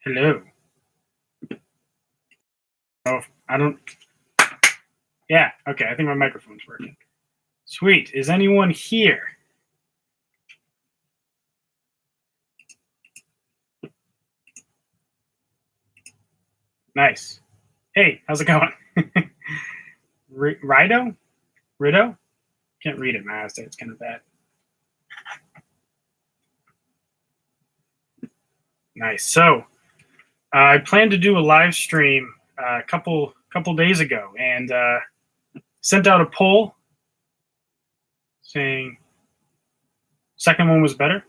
Hello. Oh, I don't. Yeah, okay. I think my microphone's working. Sweet. Is anyone here? Nice. Hey, how's it going? Rido? Rido? Can't read it, man. It's kind of bad. Nice. So, I planned to do a live stream a couple days ago, and sent out a poll saying second one was better.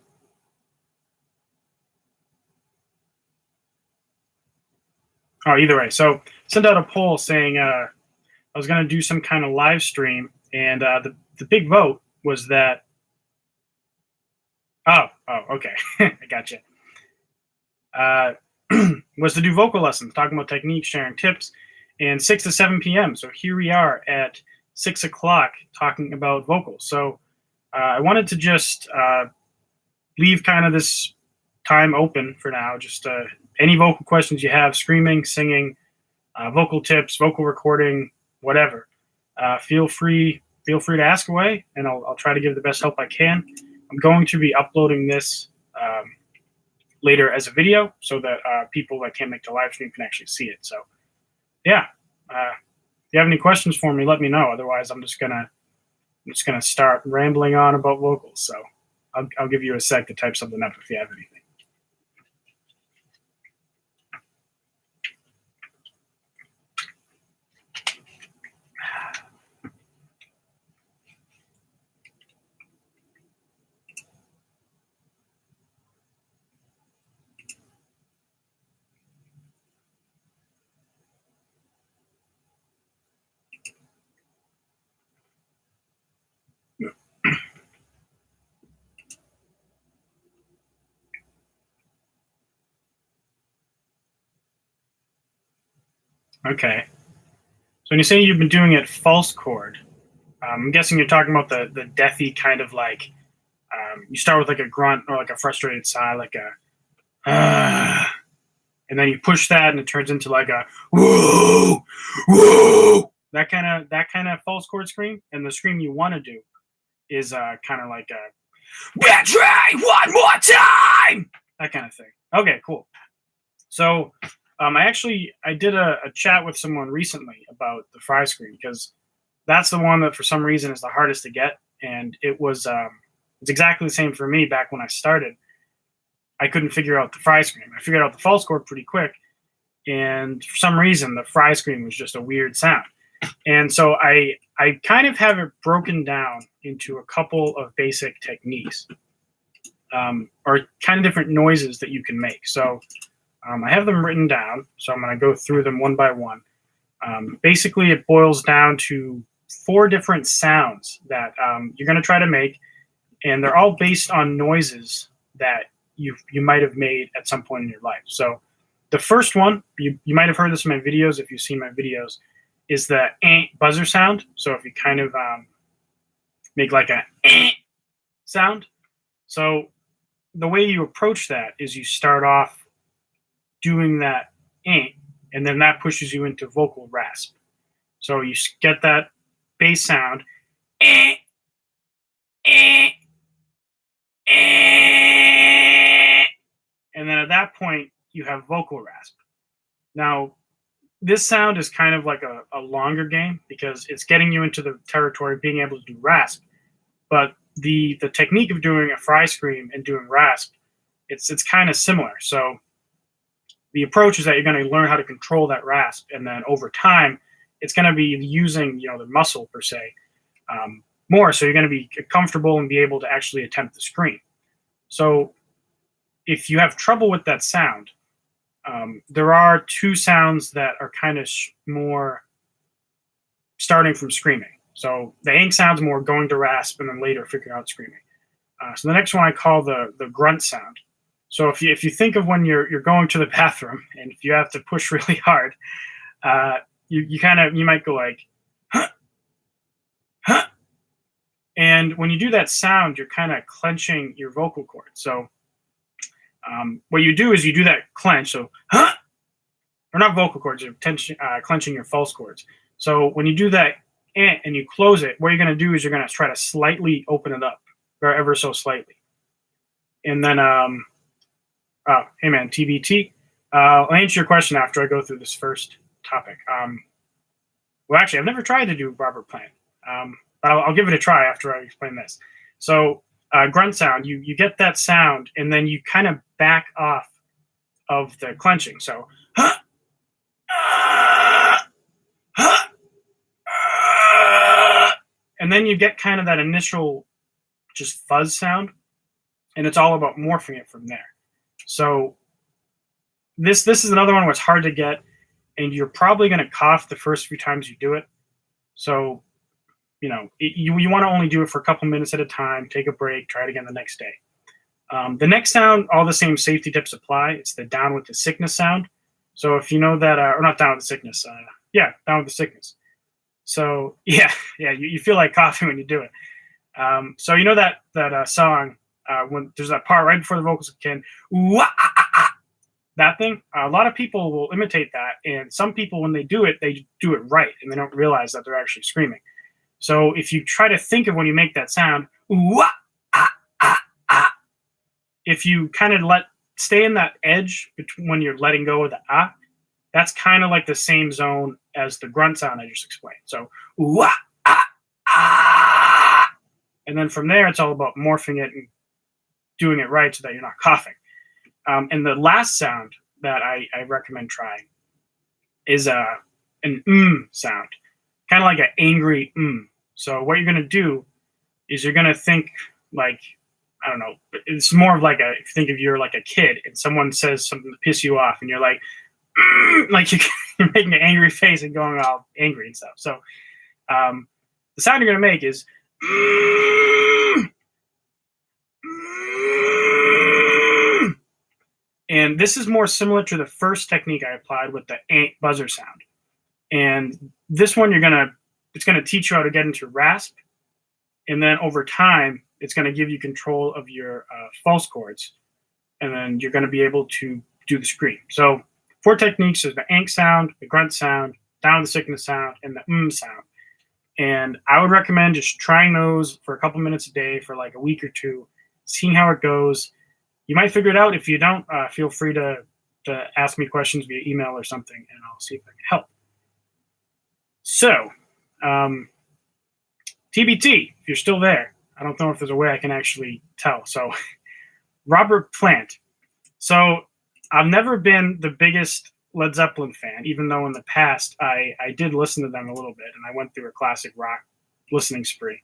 Oh, either way. So sent out a poll saying I was going to do some kind of live stream, and the big vote was that. Oh, okay. I gotcha. Was to do vocal lessons, talking about techniques, sharing tips, and 6 to 7 p.m. So here we are at 6 o'clock talking about vocals. So I wanted to just leave kind of this time open for now. Just any vocal questions you have, screaming, singing, vocal tips, vocal recording, whatever. Feel free to ask away, and I'll try to give the best help I can. I'm going to be uploading this later as a video so that people that can't make the live stream can actually see it. So, yeah. If you have any questions for me, let me know. Otherwise, I'm just gonna start rambling on about vocals. So, I'll give you a sec to type something up if you have anything. Okay. So when you say you've been doing it false chord, I'm guessing you're talking about the deathy kind of like you start with like a grunt or like a frustrated sigh, like a and then you push that and it turns into like a whoa, whoa, that kind of false chord scream. And the scream you want to do is kind of like a we'll try one more time, that kind of thing. Okay, cool. So I did a chat with someone recently about the fry screen because that's the one that for some reason is the hardest to get, and it's exactly the same for me back when I started. I couldn't figure out the fry scream. I figured out the false chord pretty quick, and for some reason the fry scream was just a weird sound. And so I kind of have it broken down into a couple of basic techniques, or kind of different noises that you can make. So I have them written down, so I'm going to go through them one by one. Basically, it boils down to 4 different sounds that you're going to try to make, and they're all based on noises that you might have made at some point in your life. So the first one, you might have heard this in my videos if you've seen my videos, is the buzzer sound. So if you kind of make like a sound. So the way you approach that is you start off doing that and then that pushes you into vocal rasp. So you get that bass sound, and then at that point you have vocal rasp. Now, this sound is kind of like a longer game because it's getting you into the territory of being able to do rasp. But the technique of doing a fry scream and doing rasp, it's kind of similar. So the approach is that you're going to learn how to control that rasp, and then over time, it's going to be using the muscle per se more. So you're going to be comfortable and be able to actually attempt the scream. So if you have trouble with that sound, there are 2 sounds that are kind of more starting from screaming. So the sound's more going to rasp and then later figuring out screaming. So the next one I call the grunt sound. So if you think of when you're going to the bathroom and if you have to push really hard, you might go like, huh, huh. And when you do that sound, you're kind of clenching your vocal cord. So What you do is you do that clench. So, huh? Or not vocal cords, you're clenching your false cords. So when you do that and you close it, what you're going to do is you're going to try to slightly open it up, or ever so slightly. And then, oh, hey man, TBT. I'll answer your question after I go through this first topic. Well, actually, I've never tried to do Robert Plant, but I'll give it a try after I explain this. So grunt sound, you get that sound, and then you kind of back off of the clenching. So, huh? And then you get kind of that initial just fuzz sound, and it's all about morphing it from there. So this is another one where it's hard to get, and you're probably going to cough the first few times you do it. So, you want to only do it for a couple minutes at a time, take a break, try it again the next day. The next sound, all the same safety tips apply. It's the down with the sickness sound. So if you know that, or not down with the sickness, down with the sickness. So yeah, you feel like coughing when you do it. So you know that song when there's that part right before the vocals kick in, that thing. A lot of people will imitate that, and some people when they do it right, and they don't realize that they're actually screaming. So if you try to think of when you make that sound, if you kind of stay in that edge between when you're letting go of the that's kind of like the same zone as the grunt sound I just explained. So and then from there it's all about morphing it and doing it right so that you're not coughing. And the last sound that I recommend trying is an sound, kind of like an angry So what you're going to do is you're going to think like, I don't know, it's more of like if you think of you're like a kid and someone says something to piss you off and you're like, like you're making an angry face and going all angry and stuff. So the sound you're going to make is and this is more similar to the first technique I applied with the buzzer sound. And this one it's going to teach you how to get into rasp. And then over time, it's going to give you control of your false chords. And then you're going to be able to do the scream. So 4 techniques is the ank sound, the grunt sound, down the sickness sound, and the sound. And I would recommend just trying those for a couple minutes a day for like a week or 2, seeing how it goes. You might figure it out. If you don't, feel free to ask me questions via email or something, and I'll see if I can help. So, TBT, if you're still there, I don't know if there's a way I can actually tell. So, Robert Plant. So, I've never been the biggest Led Zeppelin fan, even though in the past I did listen to them a little bit, and I went through a classic rock listening spree.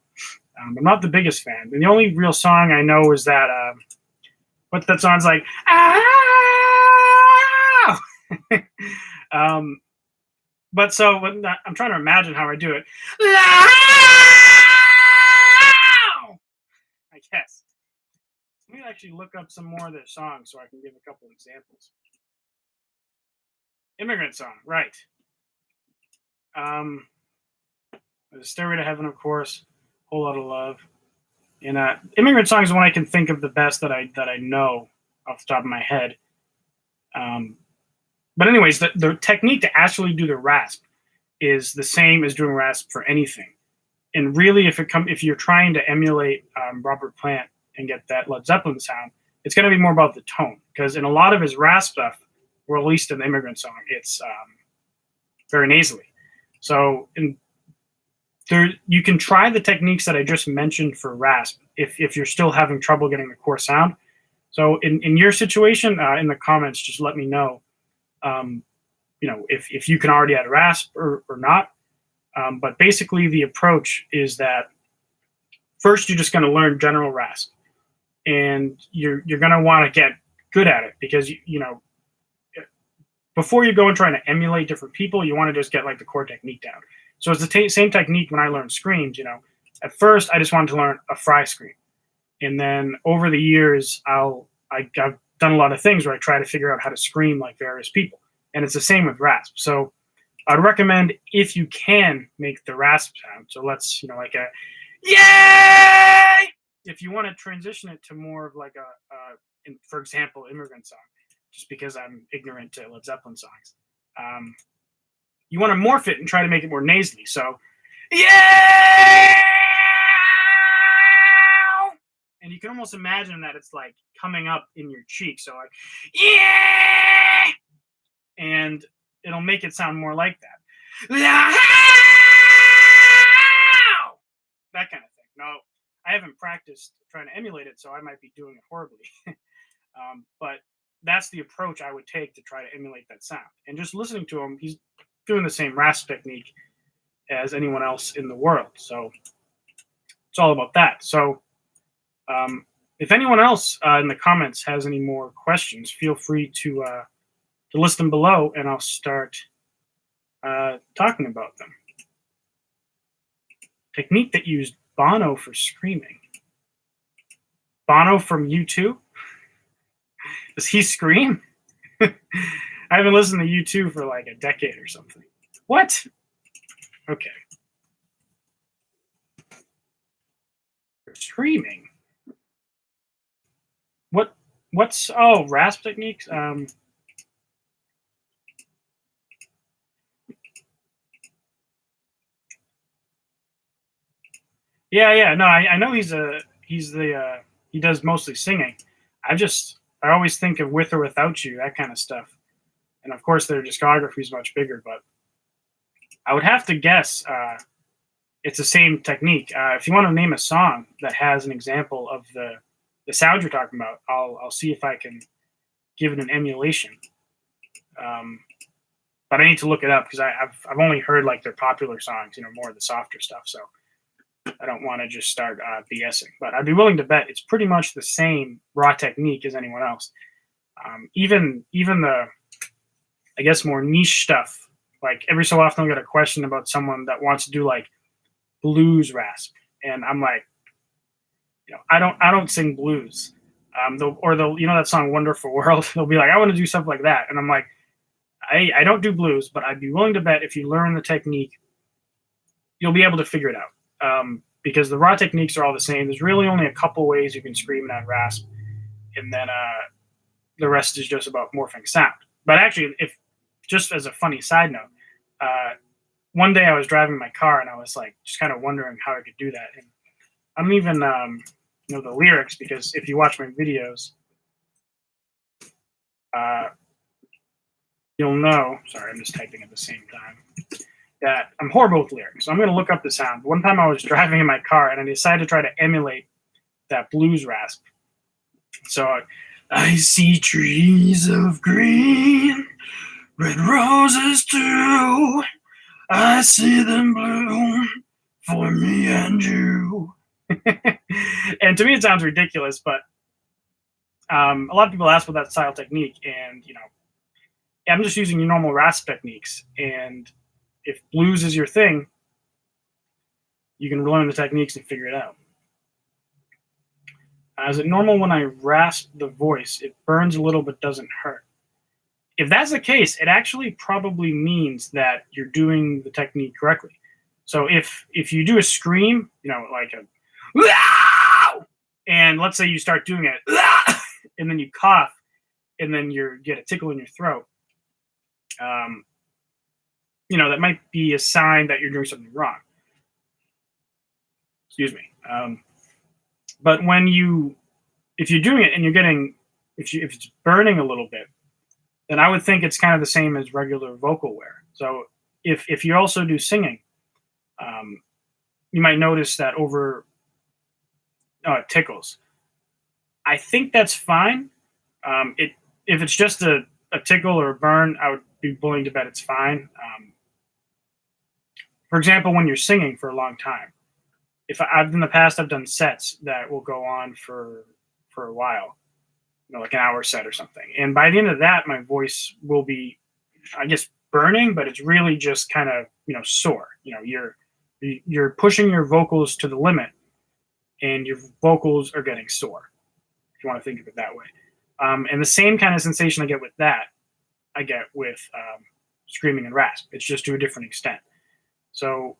I'm not the biggest fan. And the only real song I know is that, what that song's like, but so I'm trying to imagine how I do it. I guess. Let me actually look up some more of their songs so I can give a couple examples. Immigrant Song, right. There's Stairway to Heaven, of course. Whole Lot of Love. And Immigrant Song is one I can think of the best that I know off the top of my head. But anyways, the technique to actually do the rasp is the same as doing rasp for anything. And really, if you're trying to emulate Robert Plant and get that Led Zeppelin sound, it's going to be more about the tone. Because in a lot of his rasp stuff, or at least in the Immigrant Song, it's very nasally. So you can try the techniques that I just mentioned for rasp if you're still having trouble getting the core sound. So in your situation, in the comments, just let me know, if you can already add rasp or not. But basically the approach is that first you're just going to learn general rasp, and you're going to want to get good at it because before you go and try to emulate different people, you want to just get like the core technique down. So it's the same technique when I learned screams. At first I just wanted to learn a fry scream, and then over the years I've done a lot of things where I try to figure out how to scream like various people, and it's the same with rasp. So I'd recommend if you can make the rasp sound. So let's like a yay, if you want to transition it to more of like for example, immigrant song, just because I'm ignorant to Led Zeppelin songs, you want to morph it and try to make it more nasally. So, yeah, and you can almost imagine that it's like coming up in your cheek. So like, yeah, and it'll make it sound more like that. That kind of thing. No, I haven't practiced trying to emulate it, so I might be doing it horribly. But that's the approach I would take to try to emulate that sound. And just listening to him, he's doing the same rasp technique as anyone else in the world. So it's all about that. So if anyone else in the comments has any more questions, feel free to list them below, and I'll start talking about them. Technique that used Bono for screaming. Bono from U2? Does he scream? I haven't listened to U2 for like a decade or something. What? Okay. Screaming. What's rasp techniques? Yeah. No, I know he does mostly singing. I always think of With or Without You, that kind of stuff. And of course their discography is much bigger, but I would have to guess it's the same technique. If you want to name a song that has an example of the sound you're talking about, I'll see if I can give it an emulation. But I need to look it up because I've only heard like their popular songs, more of the softer stuff. So I don't want to just start BSing. But I'd be willing to bet it's pretty much the same raw technique as anyone else. Even the, I guess, more niche stuff. Like every so often I'll get a question about someone that wants to do like blues rasp, and I'm like, I don't sing blues. They'll that song Wonderful World. They'll be like, I want to do something like that, and I'm like, I don't do blues, but I'd be willing to bet if you learn the technique, you'll be able to figure it out. Because the raw techniques are all the same. There's really only a couple ways you can scream and add rasp, and then the rest is just about morphing sound. But actually, if just as a funny side note, one day I was driving my car and I was like just kind of wondering how I could do that. And I don't even know the lyrics, because if you watch my videos, you'll know. Sorry, I'm just typing at the same time. That I'm horrible with lyrics. So I'm going to look up the sound. One time I was driving in my car and I decided to try to emulate that blues rasp. So I see trees of green, red roses too. I see them bloom for me and you. And to me it sounds ridiculous, but a lot of people ask about that style technique, and I'm just using your normal rasp techniques. And if blues is your thing, you can learn the techniques and figure it out. Is it normal when I rasp the voice, it burns a little but doesn't hurt? If that's the case, it actually probably means that you're doing the technique correctly. So if you do a scream, like a, and let's say you start doing it, and then you cough, and then you get a tickle in your throat, that might be a sign that you're doing something wrong. Excuse me. But if you're doing it and you're getting, if it's burning a little bit, then I would think it's kind of the same as regular vocal wear. So if you also do singing, you might notice that it tickles. I think that's fine. If it's just a tickle or a burn, I would be willing to bet it's fine. For example, when you're singing for a long time, in the past I've done sets that will go on for a while, like an hour set or something, and by the end of that, my voice will be, I guess, burning, but it's really just kind of sore. You're pushing your vocals to the limit, and your vocals are getting sore, if you want to think of it that way. And the same kind of sensation I get with that, I get with screaming and rasp. It's just to a different extent. So,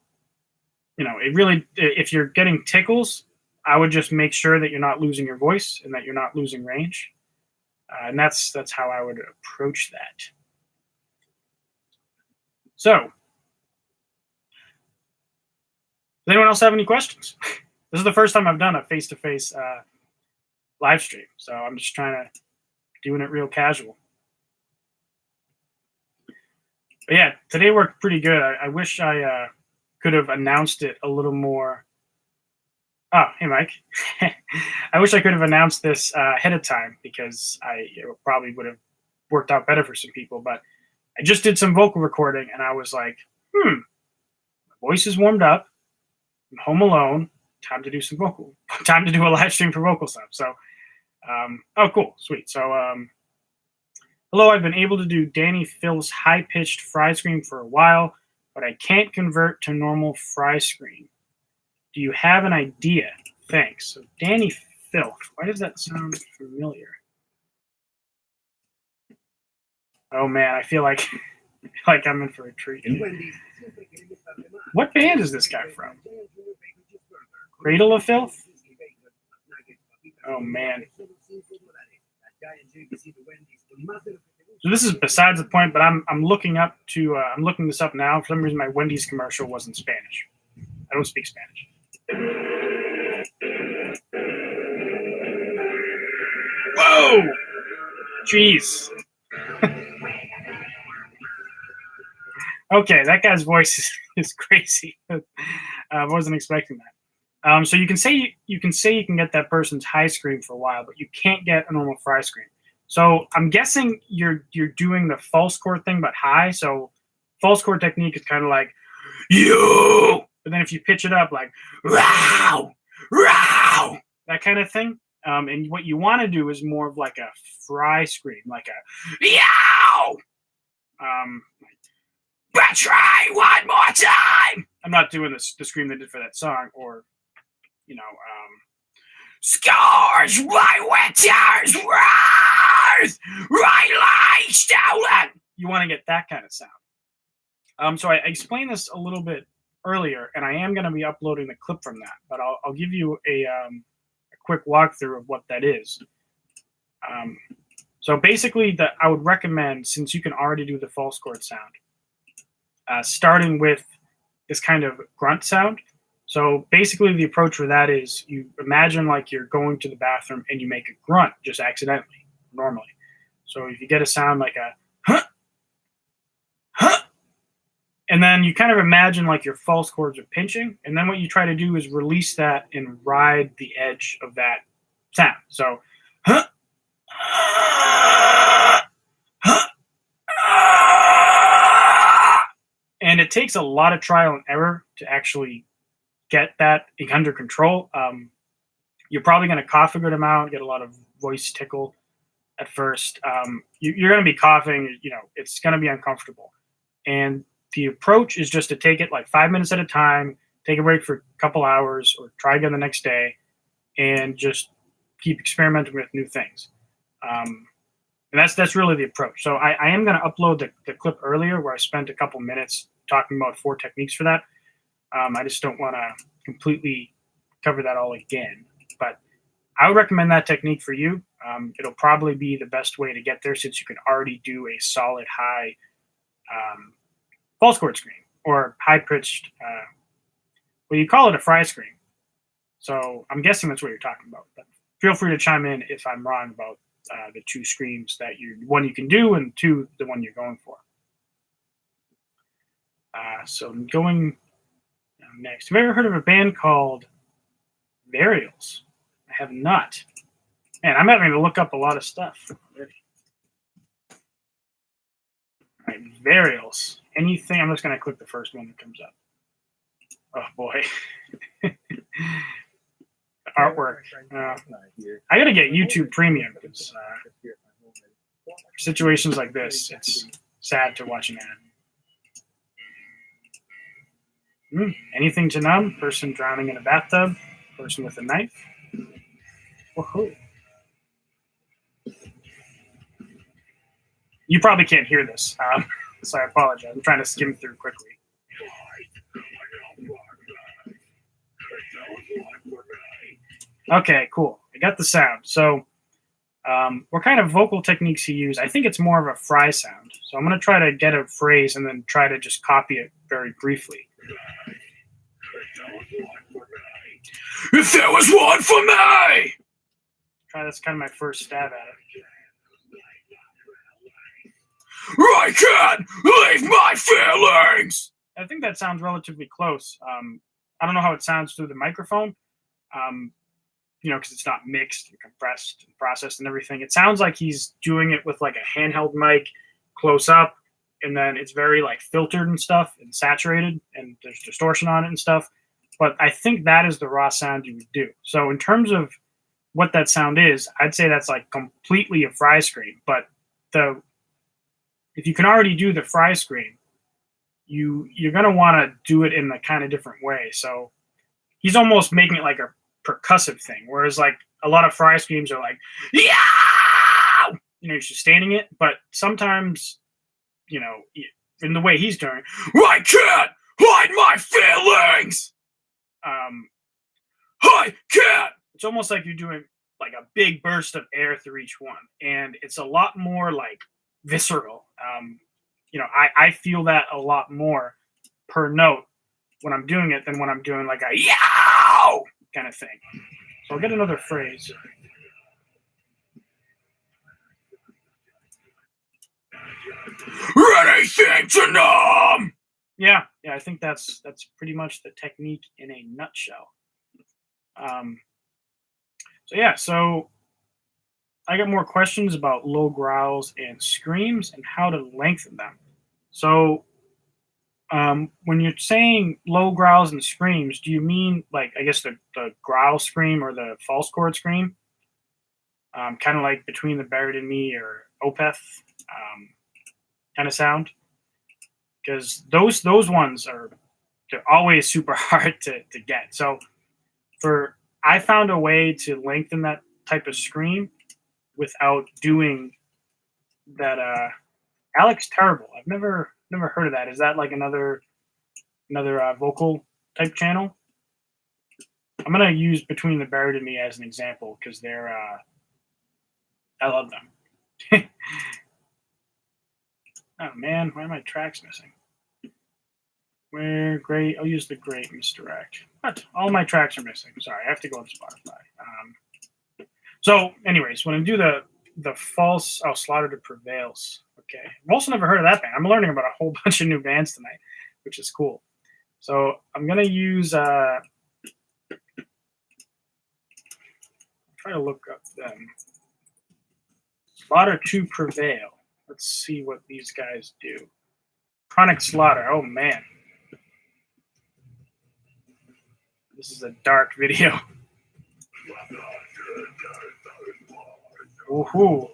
it really, if you're getting tickles, I would just make sure that you're not losing your voice and that you're not losing range. And that's how I would approach that. So, does anyone else have any questions? This is the first time I've done a face-to-face live stream, so I'm just trying to doing it real casual. But yeah, today worked pretty good. I wish I could have announced it a little more. Oh, hey, Mike. I wish I could have announced this ahead of time because it probably would have worked out better for some people. But I just did some vocal recording, and I was like, my voice is warmed up. I'm home alone. Time to do some time to do a live stream for vocal stuff. So, oh, cool. Sweet. So, hello, I've been able to do Danny Phil's high-pitched fry scream for a while, but I can't convert to normal fry scream. Do you have an idea? Thanks. So Danny Phil. Why does that sound familiar? Oh man, I feel like I'm in for a treat. What band is this guy from? Cradle of Filth? Oh man. So this is besides the point, but I'm looking up to I'm looking this up now. For some reason, my Wendy's commercial was in Spanish. I don't speak Spanish. Whoa! Jeez. Okay, that guy's voice is crazy. I wasn't expecting that. So you can say you can get that person's high scream for a while, but you can't get a normal fry scream. So I'm guessing you're doing the false chord thing, but high. So false chord technique is kind of like you, but then if you pitch it up like wow, wow, that kind of thing. And what you want to do is more of like a fry scream, like a yow. But try one more time. I'm not doing the scream they did for that song, or scars my winter's wrath, right like stolen. You want to get that kind of sound. So I explained this a little bit earlier, and I am going to be uploading the clip from that, but I'll give you a quick walkthrough of what that is. So basically, I would recommend, since you can already do the false chord sound, starting with this kind of grunt sound. So basically the approach for that is you imagine like you're going to the bathroom and you make a grunt just accidentally, normally. So if you get a sound like a huh, huh, and then you kind of imagine like your false chords are pinching, and then what you try to do is release that and ride the edge of that sound. So huh, and it takes a lot of trial and error to actually get that under control. You're probably going to cough a good amount, get a lot of voice tickle at first. You're going to be coughing, it's going to be uncomfortable. And the approach is just to take it like 5 minutes at a time, take a break for a couple hours, or try again the next day, and just keep experimenting with new things. And that's really the approach. So I am going to upload the clip earlier where I spent a couple minutes talking about 4 techniques for that. I just don't want to completely cover that all again. But I would recommend that technique for you. It'll probably be the best way to get there, since you can already do a solid high false chord scream, or high-pitched, well, you call it a fry scream. So I'm guessing that's what you're talking about. But feel free to chime in if I'm wrong about the 2 screams that one you can do, and 2, the one you're going for. So I'm going next. Have you ever heard of a band called Varials? I have not. Man, I'm having to look up a lot of stuff already. All right, Varials. Anything? I'm just going to click the first one that comes up. Oh boy. Artwork. I got to get YouTube Premium because situations like this, it's sad to watch an ad. Anything to numb? Person drowning in a bathtub? Person with a knife? Whoa. You probably can't hear this, so I apologize. I'm trying to skim through quickly. Okay, cool. I got the sound. So, what kind of vocal techniques you use? I think it's more of a fry sound. So I'm going to try to get a phrase and then try to just copy it very briefly. If there was one for me! That's kind of my first stab at it. I can't leave my feelings! I think that sounds relatively close. I don't know how it sounds through the microphone, because it's not mixed and compressed and processed and everything. It sounds like he's doing it with like a handheld mic close up, and then it's very like filtered and stuff and saturated, and there's distortion on it and stuff. But I think that is the raw sound you would do. So in terms of what that sound is, I'd say that's like completely a fry scream. But if you can already do the fry scream, you're gonna want to do it in a kind of different way. So he's almost making it like a percussive thing, whereas like a lot of fry screams are like, yeah, you're sustaining it. But sometimes, in the way he's doing, I can't hide my feelings. I can't. It's almost like you're doing like a big burst of air through each one, and it's a lot more like visceral. I feel that a lot more per note when I'm doing it than when I'm doing like a yow kind of thing. So I'll get another phrase. Anything to numb. Yeah, I think that's pretty much the technique in a nutshell. So I got more questions about low growls and screams and how to lengthen them. So when you're saying low growls and screams, do you mean like, I guess the growl scream or the false chord scream? Kind of like Between the Buried and Me or Opeth kind of sound? Because those ones they're always super hard to get. So I found a way to lengthen that type of scream without doing that. Alex Terrible. I've never heard of that. Is that like another vocal type channel? I'm gonna use Between the Buried and Me as an example because they're I love them. Oh man, why are my tracks missing? Where great? I'll use the great misdirect. What? All my tracks are missing. Sorry, I have to go to Spotify. So, anyways, when I do the false, Slaughter to Prevails. Okay, I've also never heard of that band. I'm learning about a whole bunch of new bands tonight, which is cool. So I'm gonna use try to look up them. Slaughter to Prevail. Let's see what these guys do. Chronic Slaughter. Oh man. This is a dark video. Woohoo.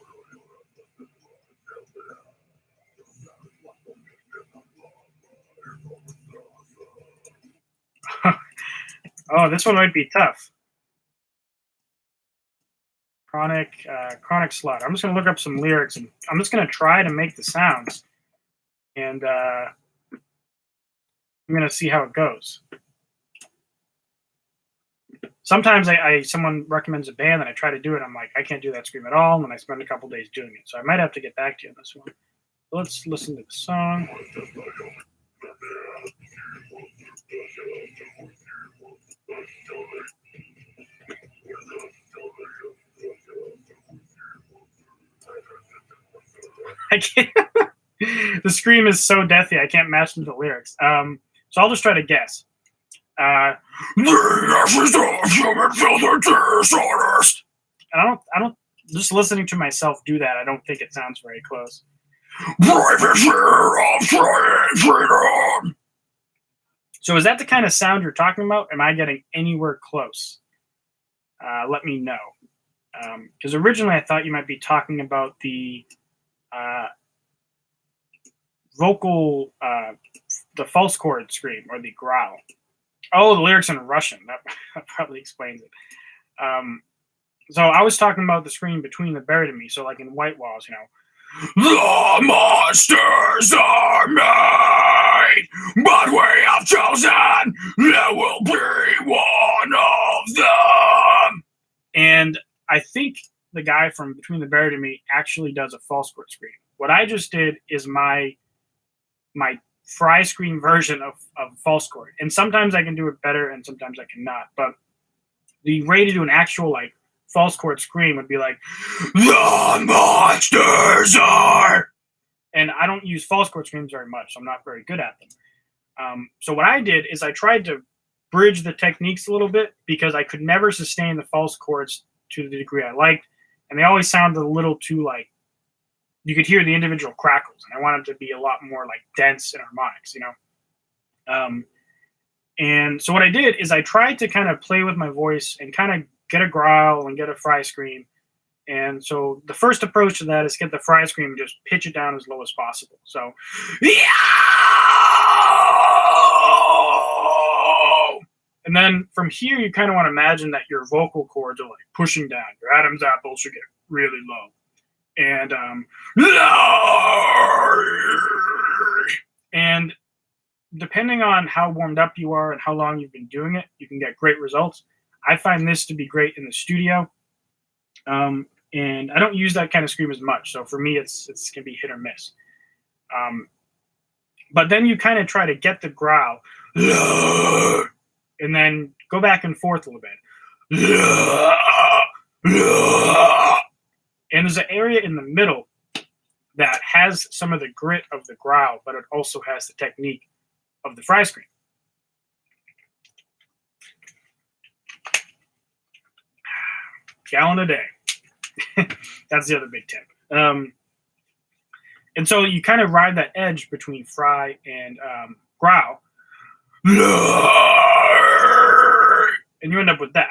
Oh, this one might be tough. Chronic Slaughter. I'm just going to look up some lyrics, and I'm just going to try to make the sounds. And I'm going to see how it goes. Sometimes someone recommends a band and I try to do it. I'm like, I can't do that scream at all. And then I spend a couple days doing it. So I might have to get back to you on this one. So let's listen to the song. I can't. The scream is so deathy. I can't match the lyrics. So I'll just try to guess. And I don't. Just listening to myself do that, I don't think it sounds very close. So is that the kind of sound you're talking about? Am I getting anywhere close? Let me know. Because originally I thought you might be talking about the vocal, the false chord scream or the growl. Oh, the lyrics in Russian. That probably explains it. So I was talking about the scream Between the Buried and Me. So like in White Walls, the monsters are made, but we have chosen there will be one of them. And I think the guy from Between the Buried and Me actually does a false chord scream. What I just did is my fry scream version of false chord. And sometimes I can do it better and sometimes I cannot. But the way to do an actual like false chord scream would be like, the monsters are. And I don't use false chord screams very much, so I'm not very good at them. So what I did is I tried to bridge the techniques a little bit because I could never sustain the false chords to the degree I liked. And they always sounded a little too like, you could hear the individual crackles. And I wanted to be a lot more like dense and harmonics, you know? And so what I did is I tried to kind of play with my voice and kind of get a growl and get a fry scream. And so the first approach to that is get the fry scream and just pitch it down as low as possible. So, yeah! And then from here, you kind of want to imagine that your vocal cords are like pushing down. Your Adam's apple should get really low. And depending on how warmed up you are and how long you've been doing it, you can get great results. I find this to be great in the studio. And I don't use that kind of scream as much. So for me, it's going to be hit or miss. But then you kind of try to get the growl and then go back and forth a little bit. And there's an area in the middle that has some of the grit of the growl, but it also has the technique of the fry scream. Gallon a day. That's the other big tip. And so you kind of ride that edge between fry and growl. And you end up with that.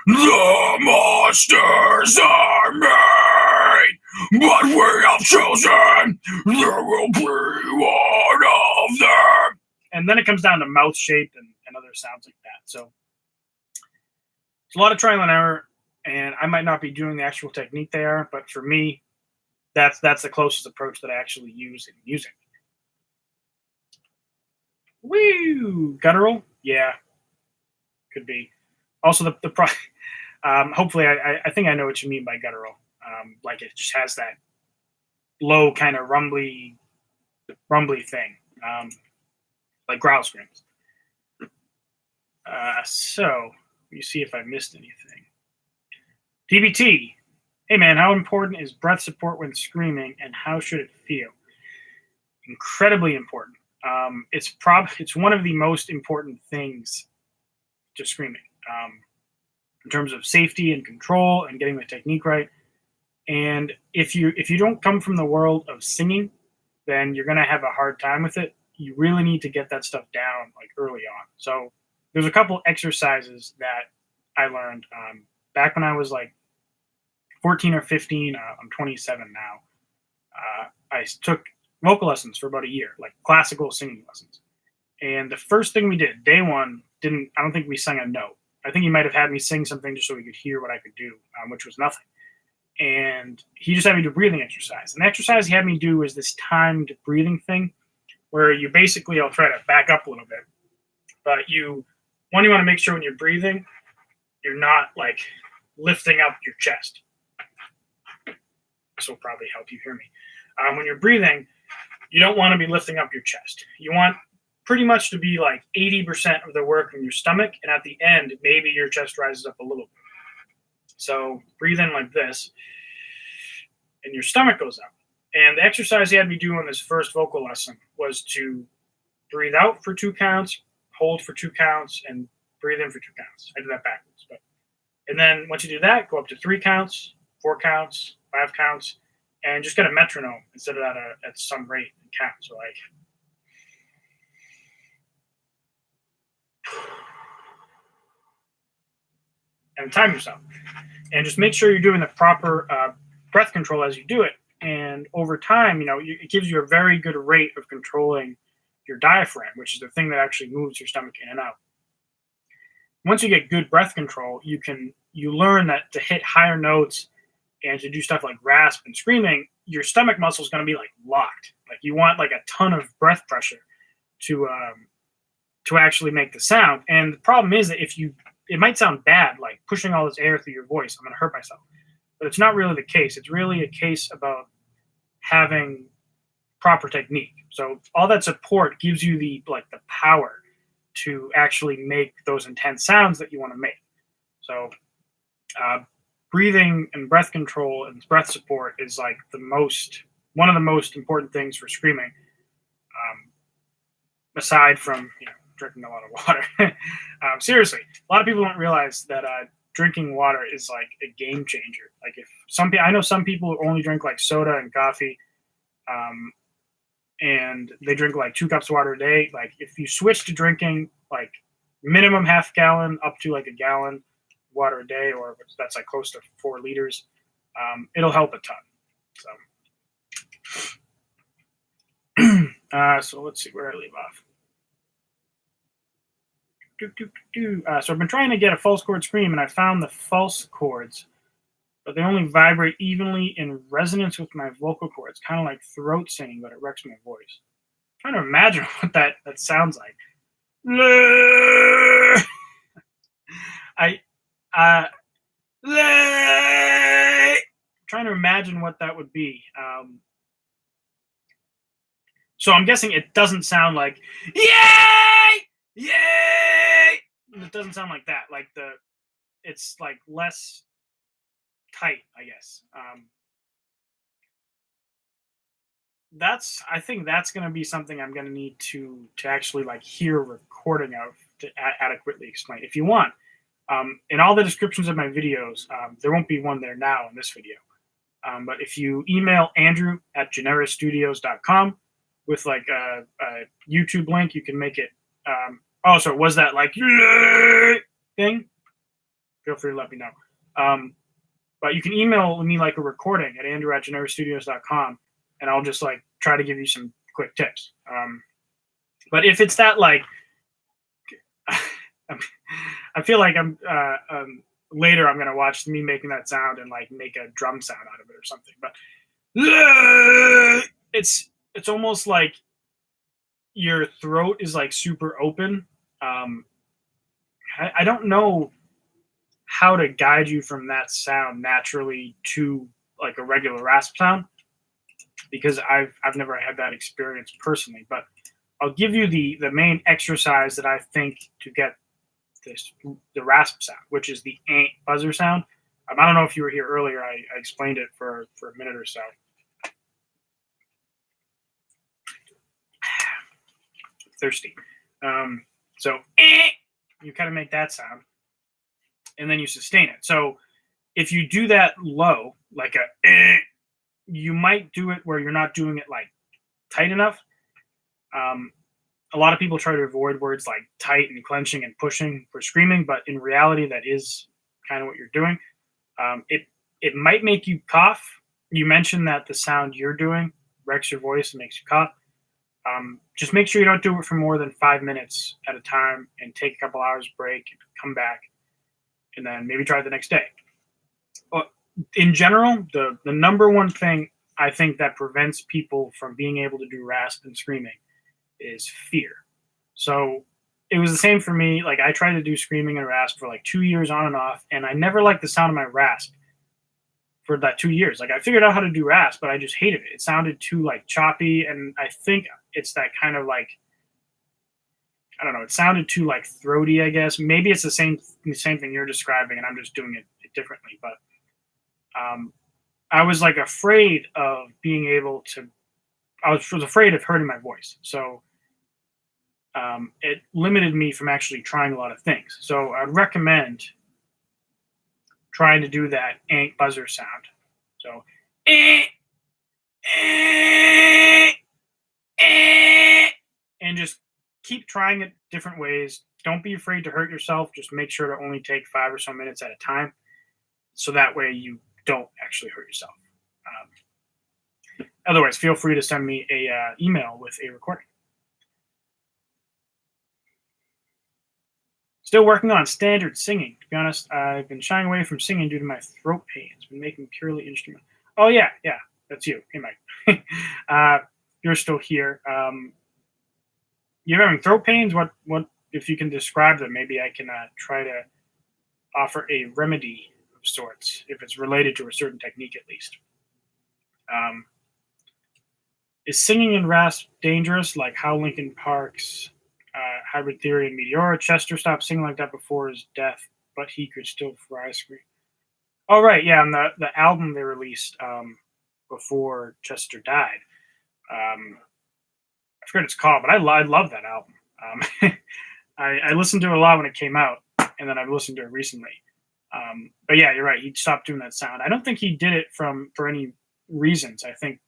The monsters are made, but we have chosen there will be one of them. And then it comes down to mouth shape and other sounds like that. So it's a lot of trial and error, and I might not be doing the actual technique there, but for me, that's the closest approach that I actually use in music. Woo! Guttural? Yeah, could be. Also, hopefully, I think I know what you mean by guttural. Like it just has that low kind of rumbly thing, like growl screams. So let me see if I missed anything. DBT, hey man, how important is breath support when screaming, and how should it feel? Incredibly important. It's one of the most important things to screaming. In terms of safety and control and getting the technique right. And if you don't come from the world of singing, then you're gonna have a hard time with it. You really need to get that stuff down like early on. So there's a couple exercises that I learned back when I was like 14 or 15. I'm 27 now. I took vocal lessons for about a year, like classical singing lessons. And the first thing we did, day one, I don't think we sang a note. I think he might have had me sing something just so he could hear what I could do, which was nothing. And he just had me do breathing exercise. And the exercise he had me do is this timed breathing thing where you basically, I'll try to back up a little bit, but you want to make sure when you're breathing, you're not like lifting up your chest. This will probably help you hear me. When you're breathing, you don't want to be lifting up your chest. You want pretty much to be like 80% of the work in your stomach, and at the end, maybe your chest rises up a little bit. So breathe in like this, and your stomach goes up. And the exercise he had me do on this first vocal lesson was to breathe out for 2 counts, hold for 2 counts, and breathe in for 2 counts. I did that backwards. And then once you do that, go up to 3 counts, 4 counts, 5 counts, and just get a metronome instead of at some rate and count. So like, and time yourself, and just make sure you're doing the proper breath control as you do it. And over time, it gives you a very good rate of controlling your diaphragm, which is the thing that actually moves your stomach in and out. Once you get good breath control, you learn that to hit higher notes and to do stuff like rasp and screaming, your stomach muscle is going to be like locked. Like you want like a ton of breath pressure to actually make the sound. And the problem is that if it might sound bad, like pushing all this air through your voice. I'm going to hurt myself. But it's not really the case. It's really a case about having proper technique. So all that support gives you the power to actually make those intense sounds that you want to make. So breathing and breath control and breath support is like one of the most important things for screaming. Aside from drinking a lot of water. Seriously, a lot of people don't realize that drinking water is like a game changer. Like I know some people who only drink like soda and coffee, and they drink like 2 cups of water a day. Like if you switch to drinking like minimum half gallon up to like a gallon water a day, or that's like close to 4 liters, it'll help a ton. So, so let's see where I leave off. So I've been trying to get a false chord scream, and I found the false chords, but they only vibrate evenly in resonance with my vocal cords, kind of like throat singing, but it wrecks my voice. I'm trying to imagine what that sounds like. Trying to imagine what that would be. So I'm guessing it doesn't sound like yay, yay. It doesn't sound like that. Like it's like less tight, I guess. I think that's going to be something I'm going to need to actually like hear a recording of to adequately explain. If you want, in all the descriptions of my videos, there won't be one there now in this video. But if you email andrew@generisstudios.com with like a YouTube link, you can make it. So was that like thing? Feel free to let me know. But you can email me like a recording at andrew@generisstudios.com, and I'll just like try to give you some quick tips. But if it's that like, I feel like later I'm gonna watch me making that sound and like make a drum sound out of it or something. But it's almost like your throat is like super open. I don't know how to guide you from that sound naturally to like a regular rasp sound, because I've never had that experience personally. But I'll give you the main exercise that I think to get the rasp sound, which is the buzzer sound. I don't know if you were here earlier. I explained it for a minute or so. Thirsty. So you kind of make that sound, and then you sustain it. So if you do that low, like you might do it where you're not doing it like tight enough. A lot of people try to avoid words like tight and clenching and pushing for screaming, but in reality, that is kind of what you're doing. It might make you cough. You mentioned that the sound you're doing wrecks your voice and makes you cough. Just make sure you don't do it for more than 5 minutes at a time, and take a couple hours break, and come back, and then maybe try it the next day. But in general, the number one thing I think that prevents people from being able to do rasp and screaming is fear. So it was the same for me. Like I tried to do screaming and rasp for like 2 years on and off, and I never liked the sound of my rasp for that 2 years. Like I figured out how to do rasp, but I just hated it. It sounded too like choppy, and I think it's that kind of like, I don't know, it sounded too like throaty, I guess. Maybe it's the same thing you're describing, and I'm just doing it differently. But I was like afraid of being able to, I was afraid of hurting my voice. So it limited me from actually trying a lot of things. So I'd recommend trying to do that buzzer sound. So and just keep trying it different ways. Don't be afraid to hurt yourself. Just make sure to only take 5 or so minutes at a time, so that way you don't actually hurt yourself. Otherwise, feel free to send me a email with a recording. Still working on standard singing. To be honest, I've been shying away from singing due to my throat pains. Been making purely instrumental. Oh yeah, that's you. Hey Mike, you're still here. You're having throat pains. What if you can describe them? Maybe I can try to offer a remedy of sorts if it's related to a certain technique, at least. Is singing in rasp dangerous, like how Linkin Park's Hybrid Theory and Meteora? Chester stopped singing like that before his death, but he could still fry scream. Oh, right, yeah, and the album they released before Chester died. I forget what it's called, but I love that album. I listened to it a lot when it came out, and then I've listened to it recently. But yeah, you're right. He stopped doing that sound. I don't think he did it for any reasons. I think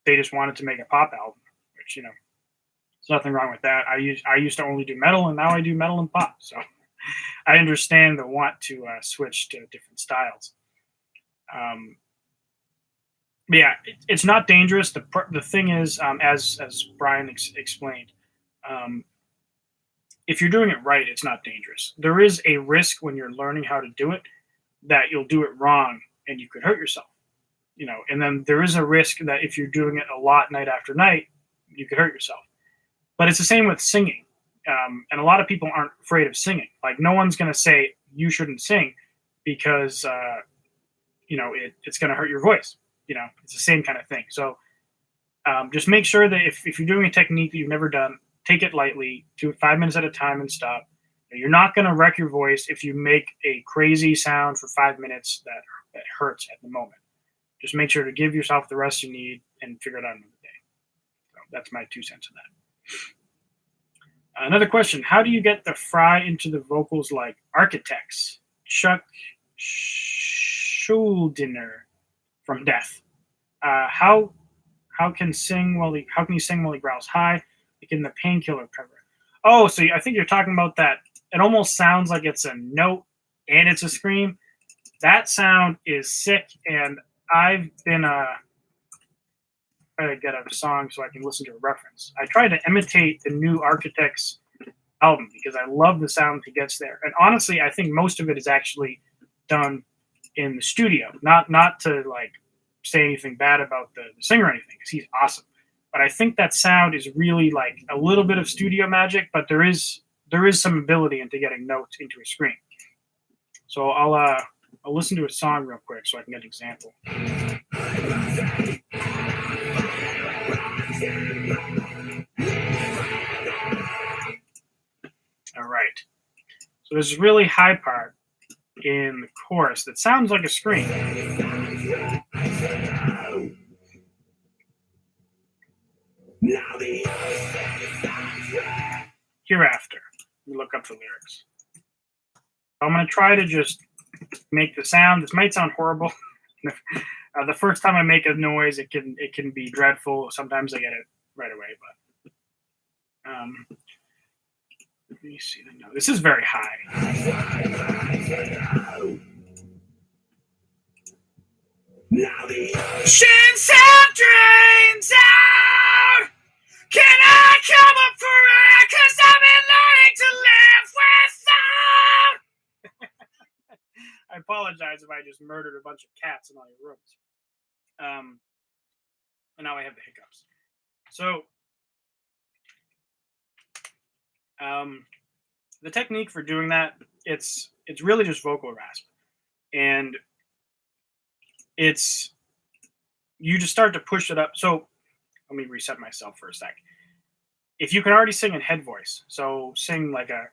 they just wanted to make a pop album, which, there's nothing wrong with that. I used to only do metal, and now I do metal and pop. So I understand the want to switch to different styles. But yeah, it's not dangerous. The thing is, as Brian explained, if you're doing it right, it's not dangerous. There is a risk when you're learning how to do it that you'll do it wrong and you could hurt yourself. And then there is a risk that if you're doing it a lot night after night, you could hurt yourself. But it's the same with singing. And a lot of people aren't afraid of singing. Like, no one's going to say you shouldn't sing because, it's going to hurt your voice. It's the same kind of thing. So just make sure that if you're doing a technique that you've never done, take it lightly, do it 5 minutes at a time and stop. You're not going to wreck your voice if you make a crazy sound for 5 minutes that hurts at the moment. Just make sure to give yourself the rest you need and figure it out another day. So that's my 2 cents on that. Another question: how do you get the fry into the vocals like Architects? Chuck Schuldiner from Death. How can you sing while he growls high? Like in the Painkiller cover. Oh, so I think you're talking about that. It almost sounds like it's a note and it's a scream. That sound is sick, and I've been trying to get a song so I can listen to a reference. I tried to imitate the new Architects album because I love the sound he gets there. And honestly, I think most of it is actually done in the studio. Not to like say anything bad about the singer or anything, because he's awesome. But I think that sound is really like a little bit of studio magic, but there is some ability into getting notes into a screen. So I'll listen to a song real quick so I can get an example. All right. So there's a really high part in the chorus that sounds like a scream. Hereafter, we look up the lyrics. I'm going to try to just make the sound. This might sound horrible. The first time I make a noise, it can be dreadful. Sometimes I get it right away, but let me see the note. This is very high. Now the ocean sound drains out. Can I come up for air? 'Cause I've been learning to live without. I apologize if I just murdered a bunch of cats in all your rooms. And now I have the hiccups. So, the technique for doing that, it's really just vocal rasp. And you just start to push it up. So let me reset myself for a sec. If you can already sing in head voice, so sing like a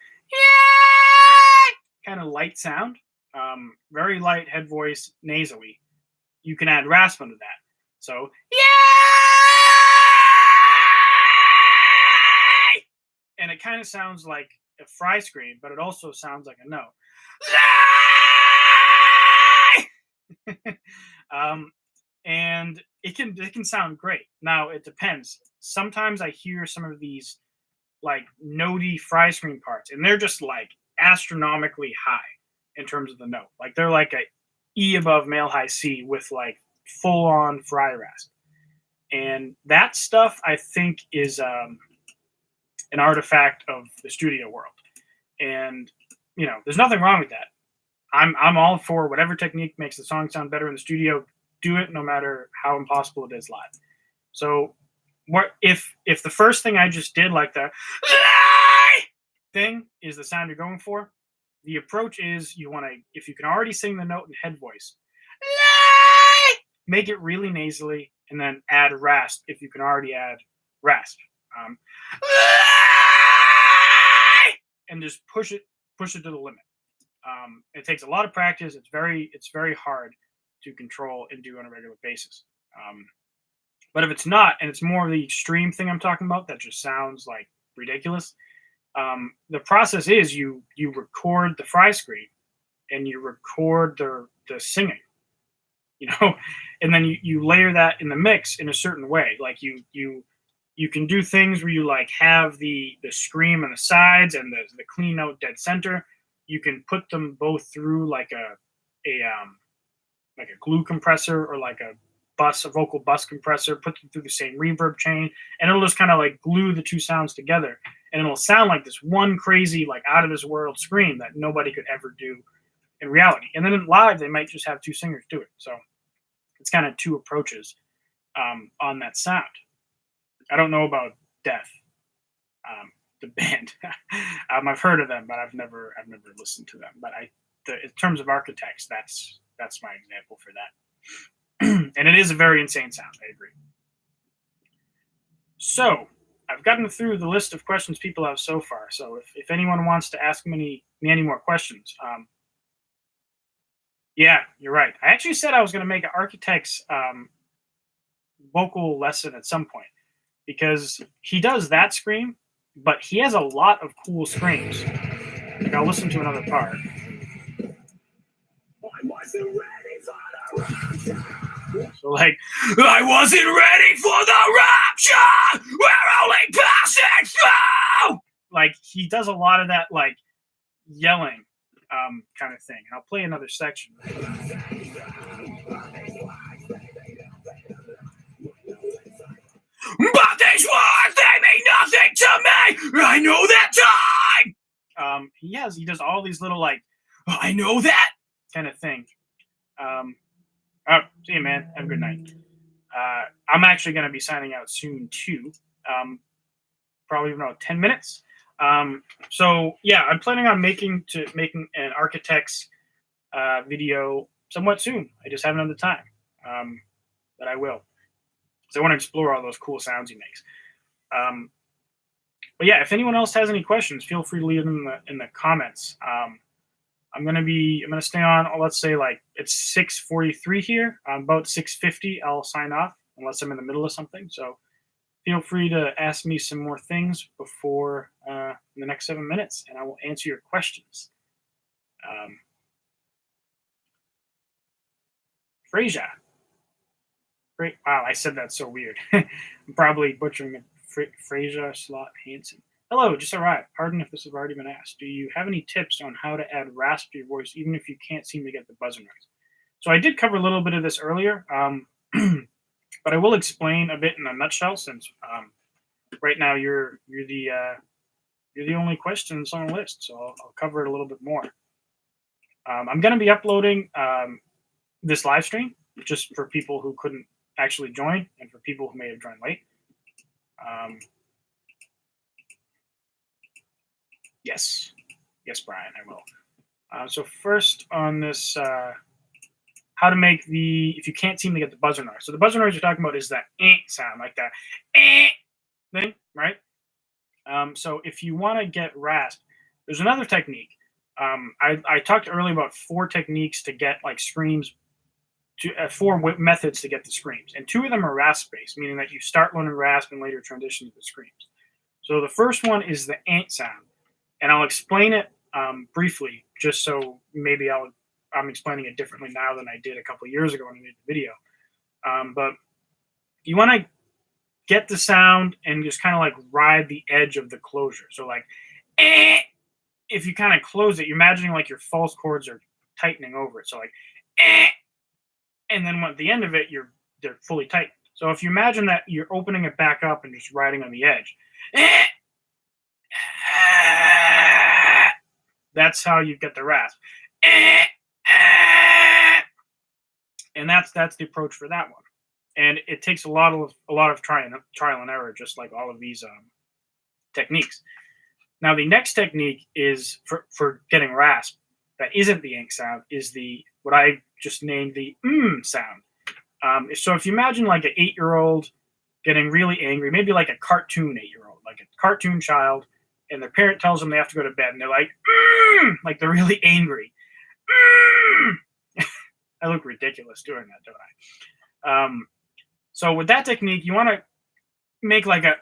kind of light sound, very light head voice, nasally, you can add rasp into that. So and it kind of sounds like a fry scream, but it also sounds like a no. And it can sound great. Now it depends. Sometimes I hear some of these like notey fry scream parts, and they're just like astronomically high in terms of the note. Like they're like a E above male high C with like full on fry rasp. And that stuff I think is an artifact of the studio world. And there's nothing wrong with that. I'm all for whatever technique makes the song sound better in the studio. Do it, no matter how impossible it is live. So, what if the first thing I just did, like the thing, is the sound you're going for? The approach is you want to, if you can already sing the note in head voice, make it really nasally, and then add rasp if you can already add rasp. Um, and just push it to the limit. It takes a lot of practice. It's very hard to control and do on a regular basis. But if it's not, and it's more of the extreme thing I'm talking about that just sounds like ridiculous, the process is you record the fry screen and you record the singing, and then you layer that in the mix in a certain way. Like you can do things where you like have the scream on the sides and the clean note dead center. You can put them both through like a glue compressor or like a vocal bus compressor, put them through the same reverb chain, and it'll just kind of like glue the two sounds together, and it'll sound like this one crazy, like out of this world scream that nobody could ever do in reality. And then in live, they might just have two singers do it. So it's kind of two approaches on that sound. I don't know about Death, the band. I've heard of them, but I've never listened to them. But in terms of architects, that's my example for that. And it is a very insane sound. I agree. So I've gotten through the list of questions people have so far. So if anyone wants to ask me any more questions, yeah, you're right. I actually said I was going to make an architect's vocal lesson at some point, because he does that scream, but he has a lot of cool screams. Like, I'll listen to another part. So like, I wasn't ready for the rapture. We're only passing through. Like, he does a lot of that, like yelling kind of thing. And I'll play another section. But these words, they mean nothing to me. I know that time. He does all these little like, oh, I know that kind of thing. Oh, see you, man. Have a good night. I'm actually going to be signing out soon too. Probably about 10 minutes. So yeah, I'm planning on making an architect's video somewhat soon. I just haven't had the time, but I will. So I want to explore all those cool sounds he makes. But yeah, if anyone else has any questions, feel free to leave them in the comments. I'm gonna stay on. Let's say like it's 6:43 here. About 6:50, I'll sign off unless I'm in the middle of something. So feel free to ask me some more things before in the next 7 minutes, and I will answer your questions. Frasier. Great. Wow, I said that so weird. I'm probably butchering it. Frasier Slot Hansen. Hello, just arrived. Pardon if this has already been asked. Do you have any tips on how to add rasp to your voice, even if you can't seem to get the buzzer noise? So I did cover a little bit of this earlier, but I will explain a bit in a nutshell, since right now you're the only questions on the list. So I'll cover it a little bit more. I'm going to be uploading this live stream just for people who couldn't actually join, and for people who may have joined late. Yes, Brian, I will. So first on this, how to make if you can't seem to get the buzzer noise. So the buzzer noise you're talking about is that sound, like that thing, right? So if you want to get rasp, there's another technique. I talked earlier about 4 techniques to get like screams, 4 methods to get the screams, and 2 of them are rasp based, meaning that you start learning rasp and later transition to the screams. So the first one is the sound, and I'll explain it briefly, just so maybe I'm explaining it differently now than I did a couple of years ago when I made the video. But you want to get the sound and just kind of like ride the edge of the closure. So like, if you kind of close it, you're imagining like your false chords are tightening over it. So like, and then at the end of it, they're fully tight. So if you imagine that you're opening it back up and just riding on the edge, that's how you get the rasp. And that's the approach for that one. And it takes a lot of trial and error, just like all of these techniques. Now, the next technique is for getting rasp that isn't the ink sound, is the what I just named the sound. So if you imagine like an 8-year-old getting really angry, maybe like a cartoon 8-year-old, like a cartoon child, and their parent tells them they have to go to bed, and they're like they're really angry. I look ridiculous doing that, don't I? So with that technique, you want to make like a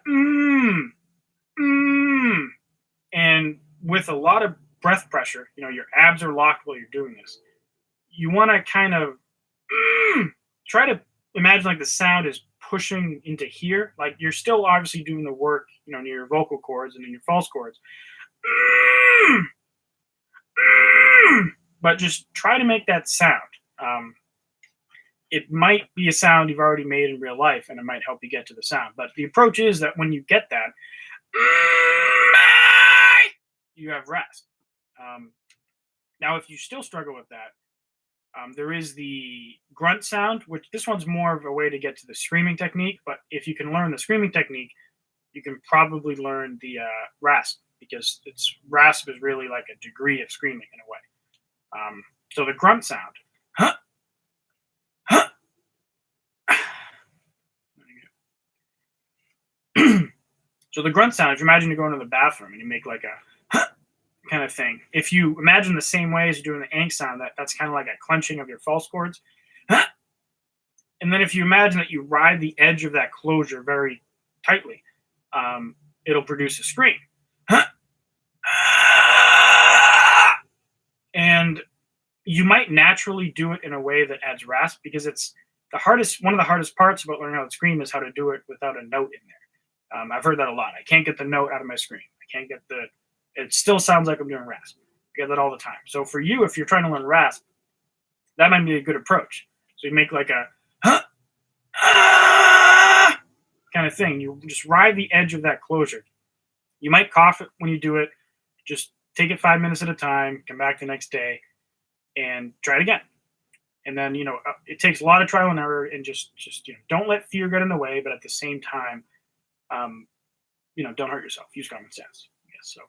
and with a lot of breath pressure, your abs are locked while you're doing this. You want to kind of try to imagine like the sound is pushing into here. Like you're still obviously doing the work, near your vocal cords and in your false cords. But just try to make that sound. It might be a sound you've already made in real life, and it might help you get to the sound. But the approach is that when you get that, you have rasp. Now, if you still struggle with that, there is the grunt sound, which this one's more of a way to get to the screaming technique. But if you can learn the screaming technique, you can probably learn the rasp, because rasp is really like a degree of screaming in a way. So the grunt sound. So the grunt sound, if you imagine you're going to the bathroom and you make like a kind of thing. If you imagine the same way as you're doing the ink sound, that's kind of like a clenching of your false cords. And then if you imagine that you ride the edge of that closure very tightly, it'll produce a scream. And you might naturally do it in a way that adds rasp, because it's one of the hardest parts about learning how to scream is how to do it without a note in there. I've heard that a lot. I can't get the note out of my scream. I can't get it still sounds like I'm doing rasp. I get that all the time. So for you, if you're trying to learn rasp, that might be a good approach. So you make like a kind of thing. You just ride the edge of that closure. You might cough it when you do it. Just take it 5 minutes at a time, come back the next day, and try it again. And then, it takes a lot of trial and error, and just don't let fear get in the way, but at the same time, don't hurt yourself. Use common sense. Yes. So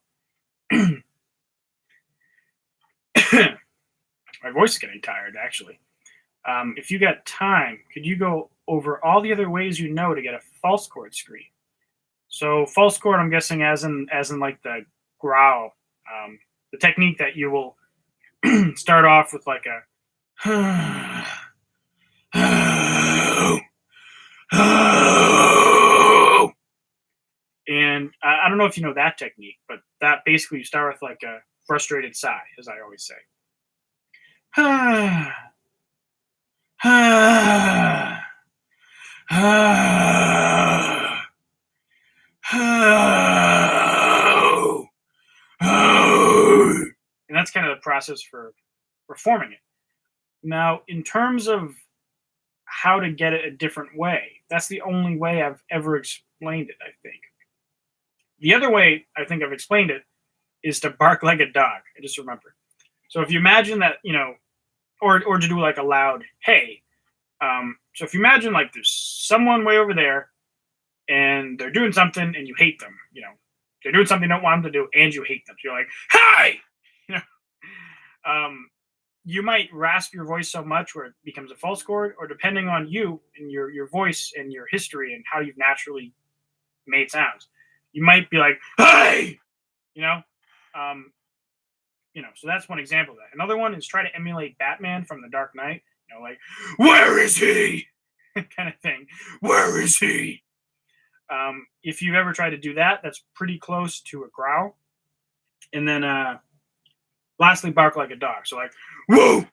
my voice is getting tired, actually. If you got time, could you go over all the other ways to get a false chord scream? So false chord, I'm guessing as in like the growl, the technique that you will start off with like a and I don't know if you know that technique, but that basically you start with like a frustrated sigh, as I always say. And that's kind of the process for forming it. Now, in terms of how to get it a different way, that's the only way I've ever explained it, I think. The other way I think I've explained it is to bark like a dog. I just remembered. So if you imagine that, or to do like a loud hey. So if you imagine like there's someone way over there and they're doing something and you hate them, they're doing something you don't want them to do and you hate them. So you're like, hey! You might rasp your voice so much where it becomes a false chord, or depending on you and your voice and your history and how you've naturally made sounds, you might be like, hey! So that's one example of that. Another one is try to emulate Batman from The Dark Knight. Like, where is he? kind of thing. Where is he? If you've ever tried to do that, that's pretty close to a growl. And then lastly, bark like a dog. So like, whoa!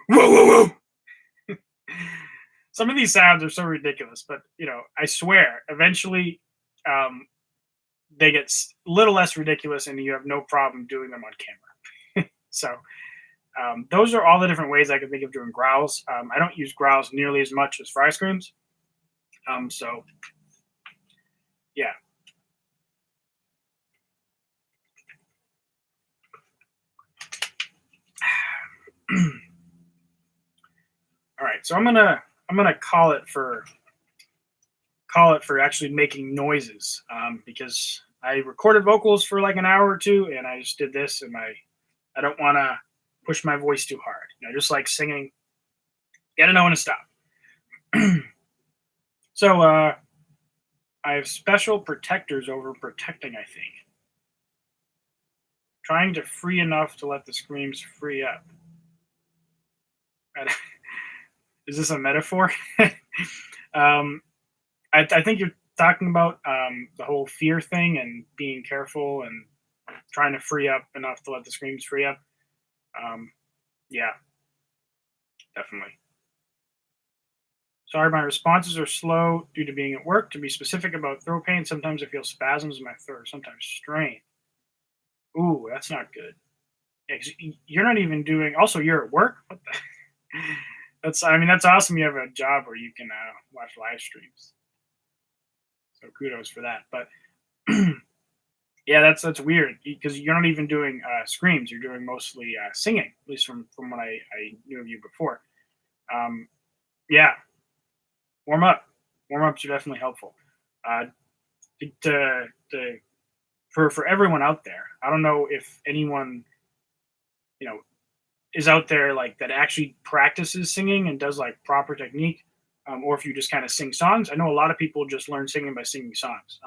Whoa, whoa, whoa! Some of these sounds are so ridiculous, but, I swear, eventually they get a little less ridiculous and you have no problem doing them on camera. So those are all the different ways I can think of doing growls. I don't use growls nearly as much as fry screams. So, yeah. All right, so I'm gonna call it for actually making noises, because I recorded vocals for like an hour or two, and I just did this, and I don't want to push my voice too hard. Just like singing, gotta know when to stop. So I have special protectors over protecting, I think. Trying to free enough to let the screams free up. Is this a metaphor? I think you're talking about the whole fear thing and being careful and trying to free up enough to let the screams free up. Yeah, definitely. Sorry, my responses are slow due to being at work. To be specific about throat pain, sometimes I feel spasms in my throat, sometimes strain. Ooh, that's not good. Yeah, 'cause you're not even doing. Also, you're at work. What the? That's awesome. You have a job where you can watch live streams. So kudos for that. But yeah, that's weird because you're not even doing screams. You're doing mostly singing, at least from what I knew of you before. Yeah, warm up. Warm ups are definitely helpful. Uh, to for everyone out there. I don't know if anyone you know is out there like that actually practices singing and does like proper technique, or if you just kind of sing songs. I know a lot of people just learn singing by singing songs,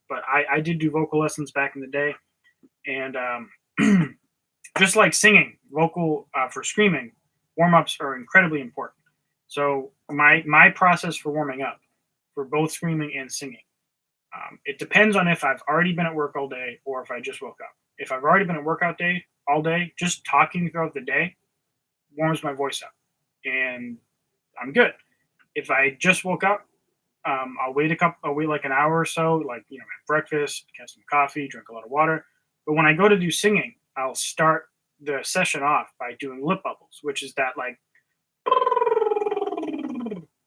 but I did do vocal lessons back in the day, and just like singing, vocal for screaming, warm ups are incredibly important. So my process for warming up for both screaming and singing, it depends on if I've already been at work all day or if I just woke up. If I've already been at work all day, just talking throughout the day warms my voice up, and I'm good. If I just woke up, I'll wait like an hour or so, like have breakfast, get some coffee, drink a lot of water. But when I go to do singing, I'll start the session off by doing lip bubbles, which is that like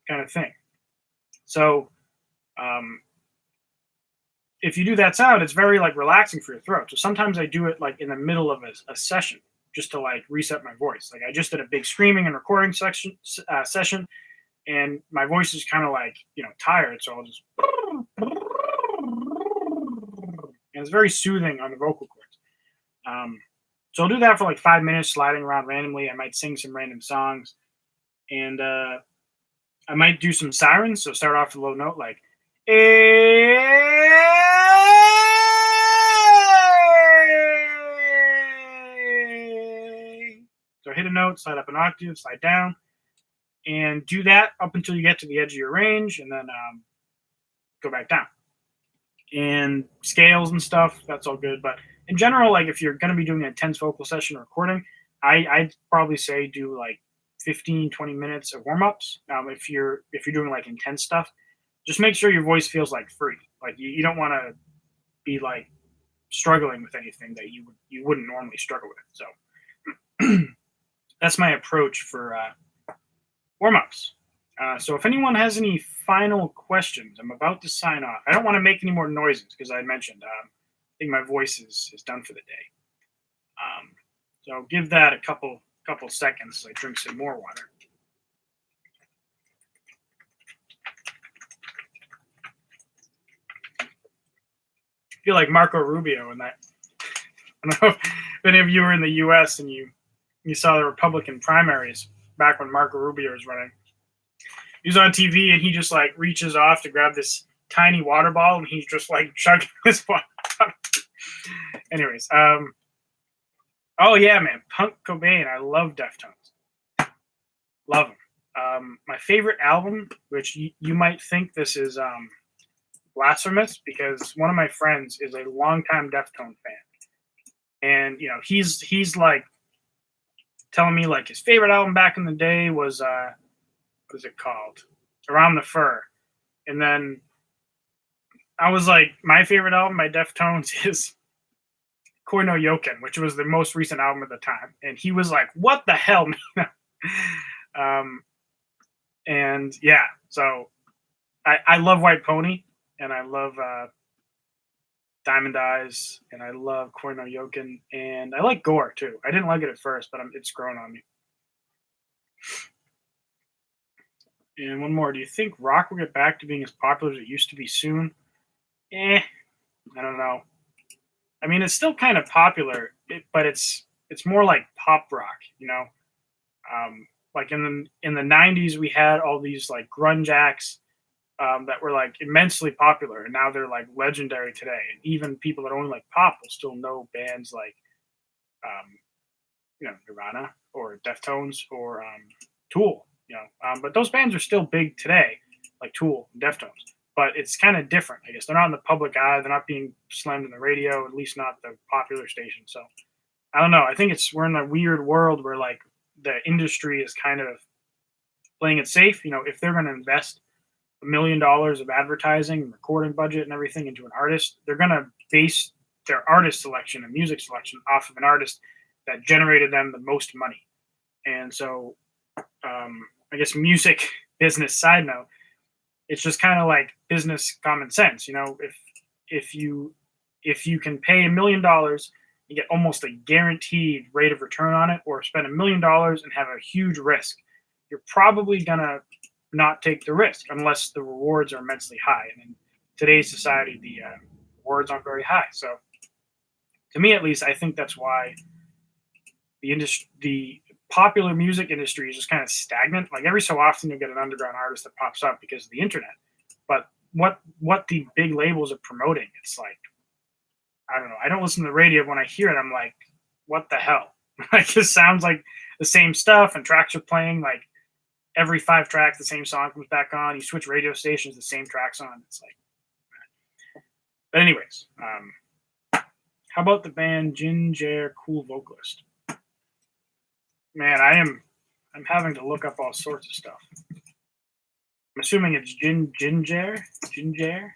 kind of thing. So if you do that sound, it's very like relaxing for your throat. So sometimes I do it like in the middle of a session just to like reset my voice. Like I just did a big screaming and recording session, and my voice is kind of like tired, so I'll just and it's very soothing on the vocal cords. So I'll do that for like 5 minutes, sliding around randomly. I might sing some random songs, and I might do some sirens. So start off with a low note like. So hit a note, slide up an octave, slide down, and do that up until you get to the edge of your range, and then go back down. And scales and stuff, that's all good. But in general, like if you're going to be doing an intense vocal session recording, I'd probably say do like 15, 20 minutes of warm-ups. If you're doing like intense stuff, just make sure your voice feels like free. Like you don't want to be like struggling with anything that you wouldn't normally struggle with. So that's my approach for warm-ups. So if anyone has any final questions, I'm about to sign off. I don't want to make any more noises because I mentioned I think my voice is done for the day. So I'll give that a couple seconds as I drink some more water. I feel like Marco Rubio in that. I don't know if any of you were in the U.S. and you saw the Republican primaries back when Marco Rubio was running. He was on TV and he just like reaches off to grab this tiny water bottle and he's just like chugging this water. Anyways, oh yeah, man, Punk Cobain. I love Deftones. Love them. My favorite album, which you might think this is blasphemous, because one of my friends is a longtime Deftone fan, and he's like telling me like his favorite album back in the day was what is it called? Around the Fur. And then I was like, my favorite album by Deftones is Koi no Yoken, which was the most recent album at the time. And he was like, what the hell, man? And yeah, so I love White Pony, and I love Diamond Eyes, and I love Koi no Yoken, and I like Gore too. I didn't like it at first, but it's grown on me. And one more. Do you think rock will get back to being as popular as it used to be soon? I don't know. I mean, it's still kind of popular, but it's more like pop rock, you know. Like in the '90s, we had all these like grunge acts that were like immensely popular, and now they're like legendary today. And even people that only like pop will still know bands like um, Nirvana or Deftones or Tool. But those bands are still big today, like Tool and Deftones. But it's kind of different, I guess. They're not in the public eye. They're not being slammed in the radio, at least not the popular station. So I don't know. I think we're in a weird world where like the industry is kind of playing it safe. If they're going to invest $1 million of advertising and recording budget and everything into an artist, they're going to base their artist selection and music selection off of an artist that generated them the most money. And so, I guess music business side note, it's just kind of like business common sense. If you can pay $1 million, you get almost a guaranteed rate of return on it, or spend $1 million and have a huge risk. You're probably gonna not take the risk unless the rewards are immensely high. And in today's society, the rewards aren't very high. So, to me at least, I think that's why the popular music industry is just kind of stagnant. Like every so often, you'll get an underground artist that pops up because of the internet. But what the big labels are promoting, it's like, I don't know. I don't listen to the radio. When I hear it, I'm like, what the hell? Like, it sounds like the same stuff, and tracks are playing like every 5 tracks, the same song comes back on. You switch radio stations, the same tracks on. It's like, but anyways, how about the band Ginger Cool Vocalist? Man, I'm having to look up all sorts of stuff. I'm assuming it's Ginger, Jinjer,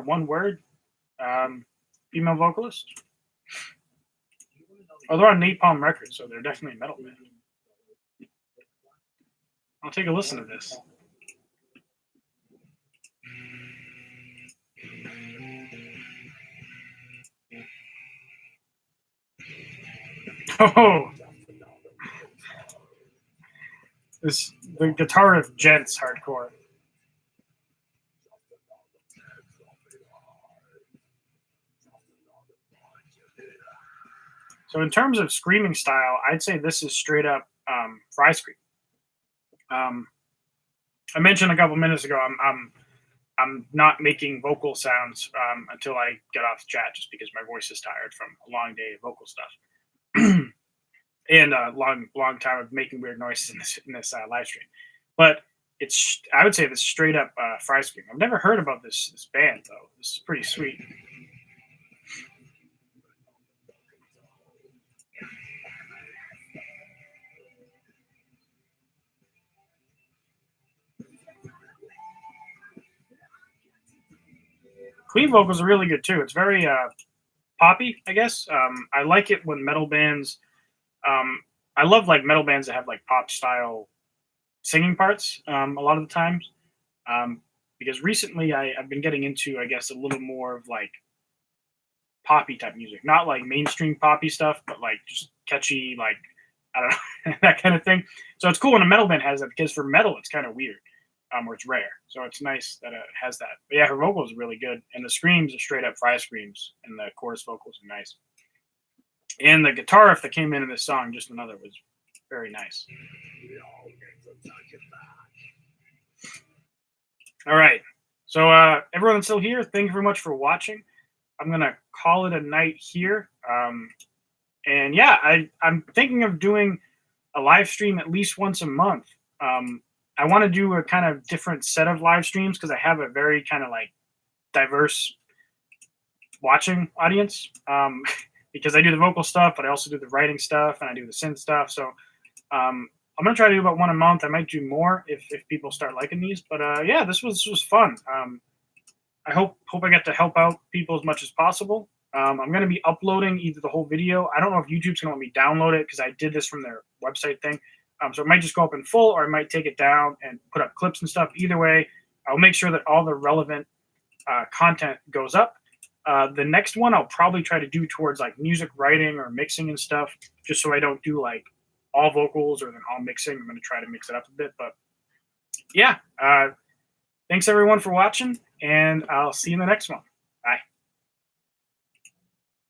one word. Female vocalist. Oh, they're on Napalm Records, so they're definitely a metal band. I'll take a listen to this. Oh, the guitar of Gents hardcore. So in terms of screaming style, I'd say this is straight up fry scream. I mentioned a couple minutes ago, I'm not making vocal sounds until I get off the chat, just because my voice is tired from a long day of vocal stuff and a long time of making weird noises in this live stream. But I would say this straight up fry scream. I've never heard about this band though. This is pretty sweet. Clean vocals are really good too. It's very poppy, I guess. I like it when metal bands. I love like metal bands that have like pop style singing parts a lot of the times. Because recently I've been getting into, I guess, a little more of like poppy type music, not like mainstream poppy stuff, but like just catchy, like, I don't know, that kind of thing. So it's cool when a metal band has that, because for metal it's kind of weird, or it's rare. So it's nice that it has that. But yeah, her vocals are really good, and the screams are straight up fry screams, and the chorus vocals are nice. And the guitar riff that came into this song, just another, was very nice. All right. So everyone that's still here, thank you very much for watching. I'm going to call it a night here. And yeah, I'm thinking of doing a live stream at least once a month. I want to do a kind of different set of live streams, because I have a very kind of like diverse watching audience. Because I do the vocal stuff, but I also do the writing stuff, and I do the synth stuff. So I'm going to try to do about one a month. I might do more if people start liking these. But yeah, this was fun. I hope I get to help out people as much as possible. I'm going to be uploading either the whole video. I don't know if YouTube's going to let me download it, because I did this from their website thing. So it might just go up in full, or I might take it down and put up clips and stuff. Either way, I'll make sure that all the relevant content goes up. The next one I'll probably try to do towards like music writing or mixing and stuff, just so I don't do like all vocals or then all mixing. I'm going to try to mix it up a bit. But yeah, Thanks everyone for watching, and I'll see you in the next one.